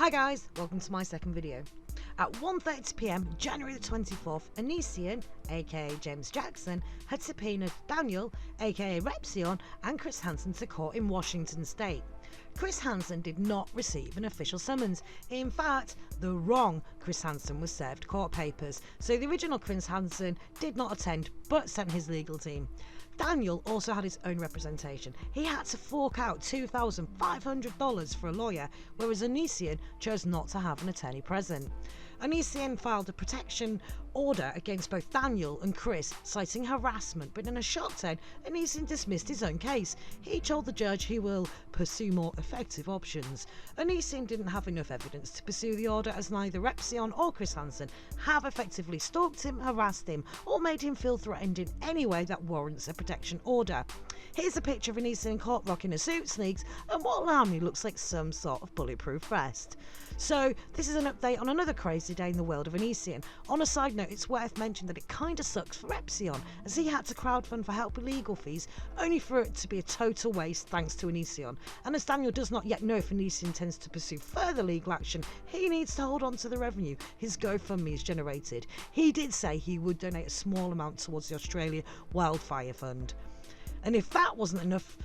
Hi guys, welcome to my second video. At 1:30 PM, January the 24th, Onision, aka James Jackson, had subpoenaed Daniel, aka Repzion, and Chris Hansen to court in Washington State. Chris Hansen did not receive an official summons. In fact, the wrong Chris Hansen was served court papers, so the original Chris Hansen did not attend but sent his legal team. Daniel also had his own representation. He had to fork out $2,500 for a lawyer, whereas Onision chose not to have an attorney present. Onision filed a protection order against both Daniel and Chris, citing harassment, but in a shock turn, Onision dismissed his own case. He told the judge he will pursue more effective options. Onision didn't have enough evidence to pursue the order, as neither Repzion or Chris Hansen have effectively stalked him, harassed him, or made him feel threatened in any way that warrants a protection order. Here's a picture of Onision in court rocking a suit, sneaks, and what alarmingly looks like some sort of bulletproof vest. So this is an update on another crazy day in the world of Onision. On a side note, it's worth mentioning that it kinda sucks for Repzion, as he had to crowdfund for help with legal fees, only for it to be a total waste thanks to Onision. And as Daniel does not yet know if Onision intends to pursue further legal action, he needs to hold on to the revenue his GoFundMe has generated. He did say he would donate a small amount towards the Australia Wildfire Fund. And if that wasn't enough,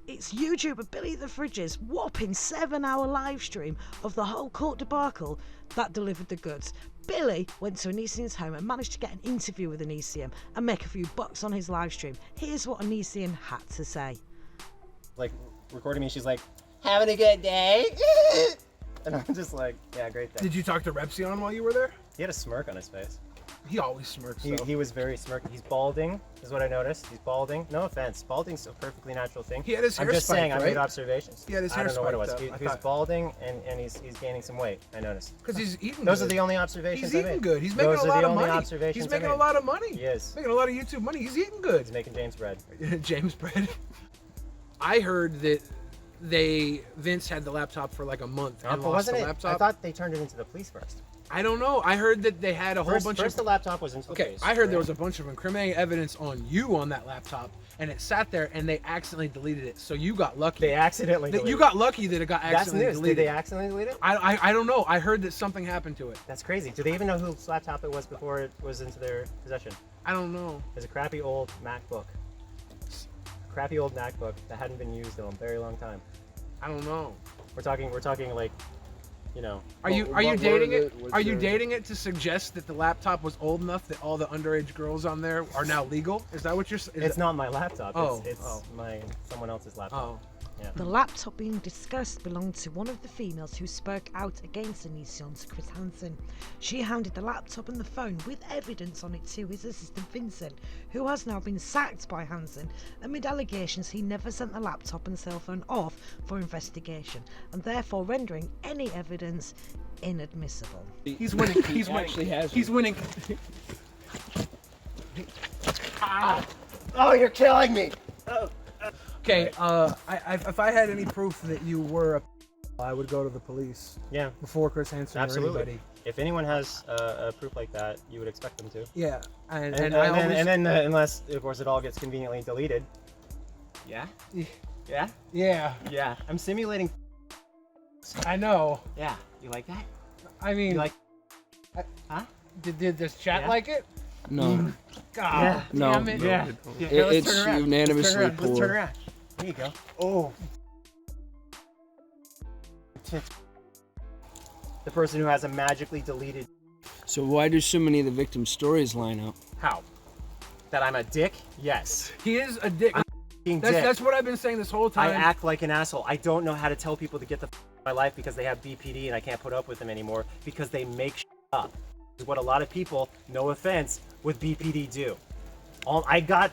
it's YouTuber Billy the Fridge's whopping 7-hour live stream of the whole court debacle that delivered the goods. Billy went to Onision's home and managed to get an interview with Onision and make a few bucks on his live stream. Here's what Onision had to say. Like, recording me, she's like, having a good day? And I'm just like, yeah, great day. Did you talk to Repzion while you were there? He had a smirk on his face. He always smirks. He was very smirky. He's balding, is what I noticed. He's balding. No offense, balding's a perfectly natural thing. He had his hair I'm just spiked, saying, I right? made observations. He had his I hair don't know what it was. spiked up, He's balding and he's gaining some weight. I noticed. Because he's eating. Those good. are the only observations He's I made. eating good. He's making Those a are lot the of only money. observations He's making I a made. lot of money. He is. Making a lot of YouTube money. He's eating good. He's making James bread. James bread. I heard that Vince had the laptop for like a month and But lost wasn't the it? laptop. I thought they turned it into the police first. I don't know. I heard that they had a whole bunch First of. the laptop was into the Okay, police. I heard there right? was a bunch of incriminating evidence on you on that laptop, and it sat there, and they accidentally deleted it. So you got lucky. They accidentally deleted You got lucky that it got That's accidentally news. deleted. Did they accidentally delete it? I don't know. I heard that something happened to it. That's crazy. Do they even know whose laptop it was before it was into their possession? I don't know. It's a crappy old MacBook. Crappy old MacBook that hadn't been used in a very long time. I don't know. We're talking like, you know. Are you dating it? Are you dating it to suggest that the laptop was old enough that all the underage girls on there are now legal? Is that what you're saying? It's not my laptop. Oh, It's someone else's laptop. Oh. Yeah. The laptop being discussed belonged to one of the females who spoke out against Onision to Chris Hansen. She handed the laptop and the phone with evidence on it to his assistant Vincent, who has now been sacked by Hansen amid allegations he never sent the laptop and cell phone off for investigation, and therefore rendering any evidence inadmissible. He's winning. He's winning. He's winning. Oh, you're killing me! Oh. Okay. If I had any proof that you were I would go to the police. Yeah. Before Chris Hansen Absolutely. or anybody. If anyone has a proof like that, you would expect them to. Yeah. And then unless, of course, it all gets conveniently deleted. Yeah? Yeah? Yeah. Yeah. I'm simulating. I know. Yeah. You like that? I mean. You like? Huh? Did this chat Yeah. like it? No. God. Yeah. No. Damn it. Yeah. It's unanimously Let's turn poor. around. There you go. Oh. The person who has a magically deleted. So why do so many of the victims' stories line up? How? That I'm a dick? Yes. He is a dick. Being That's what I've been saying this whole I time. act like an asshole. I don't know how to tell people to get the f out of my life because they have BPD and I can't put up with them anymore because they make up. Is what a lot of people, no offense, with BPD do. I got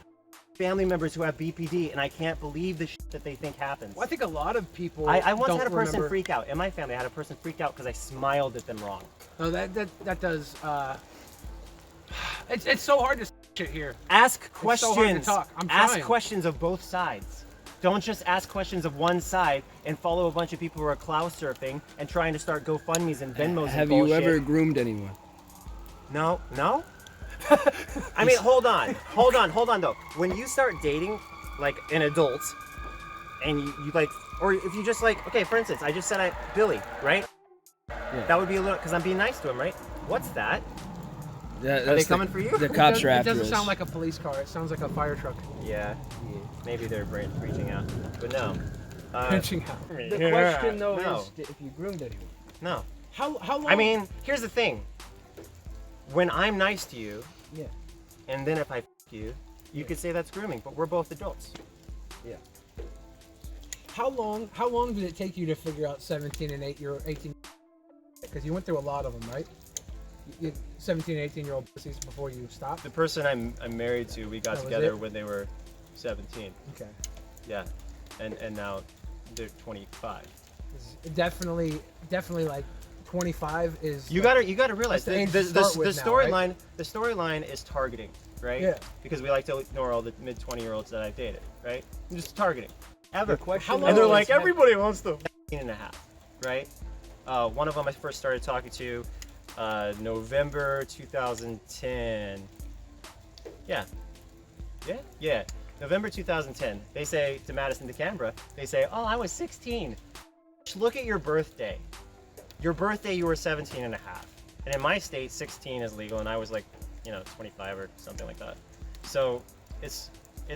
family members who have BPD and I can't believe the shit that they think happens. Well, I think a lot of people. I once don't had a person remember. freak out. In my family, I had a person freak out because I smiled at them wrong. No, that does. It's so hard to shit here. Ask so questions. hard to talk. I'm ask trying. questions of both sides. Don't just ask questions of one side and follow a bunch of people who are cloud surfing and trying to start GoFundMes and Venmos Have and bullshit. you ever groomed anyone? No. I mean, hold on though. When you start dating, like an adult, and you like, or if you just like, okay, for instance, I just said Billy, right? Yeah. That would be a little, because I'm being nice to him, right? What's that? That's Are they coming for you? The cops are It after doesn't us. sound like a police car. It sounds like a fire truck. Yeah. Maybe they're reaching out, but no. Pinching out. The question though No. is if you groomed anyone. No. How long? I mean, here's the thing. When I'm nice to you, Yeah. and then if I f you, you could say that's grooming, but we're both adults. Yeah. How long did it take you to figure out 17 and 18? Because you went through a lot of them, right? 17 and 18-year-old pussies before you stopped. The person I'm married to, we got That was together it? when they were 17. Okay. Yeah. And now they're 25. Definitely like 25 is. You gotta realize That's the the age to start with now, right? storyline is targeting, right? Yeah. Because we like to ignore all the mid 20-year-olds that I've dated, right? I'm just targeting. The question How long And they're is like, that- everybody wants the 18 and a half, right? One of them I first started talking to November 2010. Yeah. November 2010. They say to Madison DeCambra, they say, oh, I was 16. Look at your birthday. Your birthday, you were 17 and a half. And in my state, 16 is legal, and I was like, 25 or something like that. So it's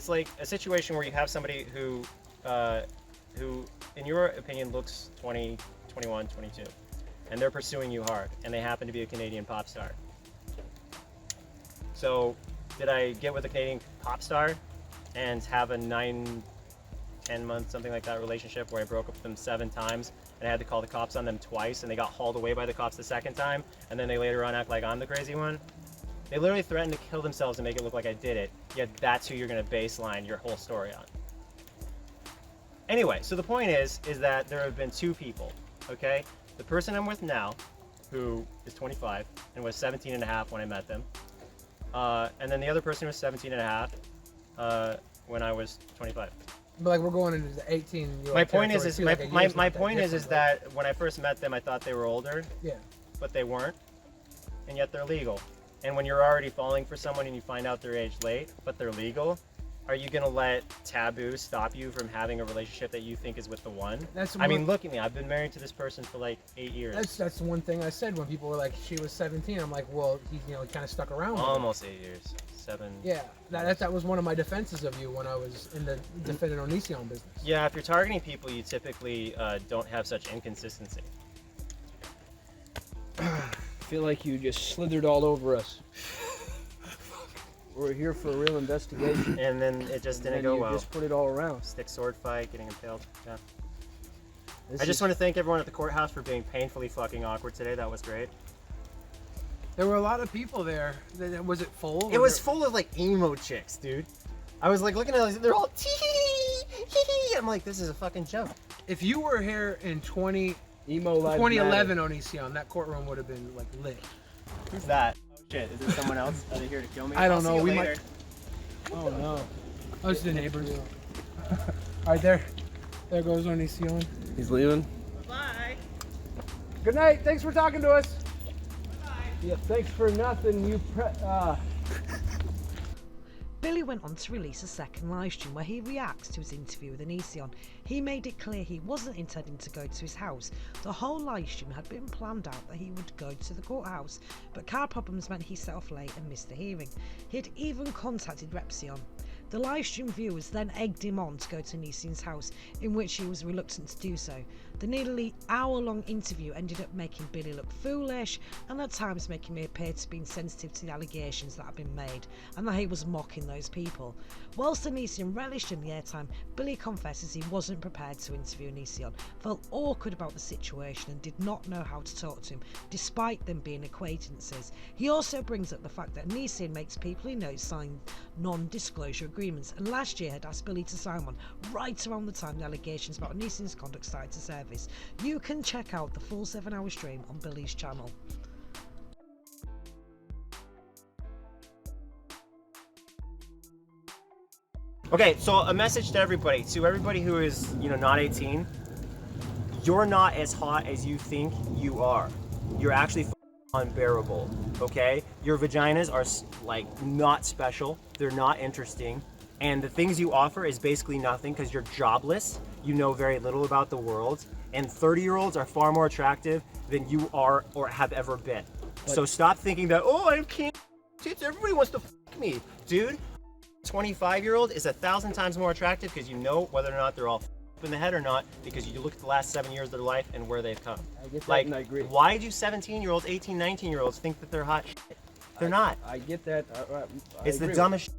like a situation where you have somebody who, in your opinion, looks 20, 21, 22, and they're pursuing you hard, and they happen to be a Canadian pop star. So did I get with a Canadian pop star and have a 9, 10 month, something like that relationship where I broke up with them 7 times and I had to call the cops on them twice and they got hauled away by the cops the second time and then they later on act like I'm the crazy one? They literally threatened to kill themselves and make it look like I did it, yet that's who you're going to baseline your whole story on. Anyway, so the point is that there have been 2 people, okay? The person I'm with now, who is 25 and was 17 and a half when I met them, and then the other person was 17 and a half when I was 25. But like we're going into the 18. My point is that when I first met them, I thought they were older, Yeah. but they weren't, and yet they're legal. And when you're already falling for someone and you find out their age late, but they're legal, are you gonna let taboo stop you from having a relationship that you think is with the one? I mean, look at me. I've been married to this person for like 8 years. That's the one thing I said when people were like, she was 17. I'm like, well, he kind of stuck around. with her. Almost 8 years. 7. Yeah, that was one of my defenses of you when I was in the defendant Onision business. Yeah, if you're targeting people, you typically don't have such inconsistency. I feel like you just slithered all over us. We're here for a real investigation. And then it just didn't and go you well. just put it all around. Stick sword fight, getting impaled. Yeah. This I just is- want to thank everyone at the courthouse for being painfully fucking awkward today. That was great. There were a lot of people there. Was it full? It was full of like emo chicks, dude. I was like looking at them, they're all tee hee hee. I'm like, this is a fucking joke. If you were here in Emo Lives 2011 Matter. Onision, that courtroom would have been like lit. Who's that? Oh shit, is there someone else? Are they here to kill me? I don't I'll see know, you we later. Oh no. Oh, it's the neighbors. All right, there goes Onision. He's leaving. Bye. Good night. Thanks for talking to us. Yeah, thanks for nothing. Billy went on to release a second live stream where he reacts to his interview with Onision. He made it clear he wasn't intending to go to his house. The whole live stream had been planned out that he would go to the courthouse, but car problems meant he set off late and missed the hearing. He had even contacted Repzion. The live stream viewers then egged him on to go to Onision's house, in which he was reluctant to do so. The nearly hour-long interview ended up making Billy look foolish and at times making me appear to be insensitive to the allegations that had been made and that he was mocking those people. Whilst Onision relished in the airtime, Billy confesses he wasn't prepared to interview Onision, felt awkward about the situation and did not know how to talk to him, despite them being acquaintances. He also brings up the fact that Onision makes people he knows sign non-disclosure agreements, and last year had asked Billy to sign one right around the time the allegations about Onision's conduct started to surface. You can check out the full 7-hour stream on Billy's channel. Okay, so a message to everybody who is, not 18. You're not as hot as you think you are. You're actually unbearable, okay? Your vaginas are like not special. They're not interesting. And the things you offer is basically nothing because you're jobless. You know very little about the world. And 30-year-olds are far more attractive than you are or have ever been. So stop thinking that, oh, I can't, everybody wants to fuck me. Dude, 25-year-old is 1,000 times more attractive because you know whether or not they're all in the head or not, because you look at the last 7 years of their life and where they've come. I get that, Like, and I agree. why do 17-year-olds, 18, 19-year-olds think that they're hot shit? They're not. I get that. I It's the agree with dumbest shit.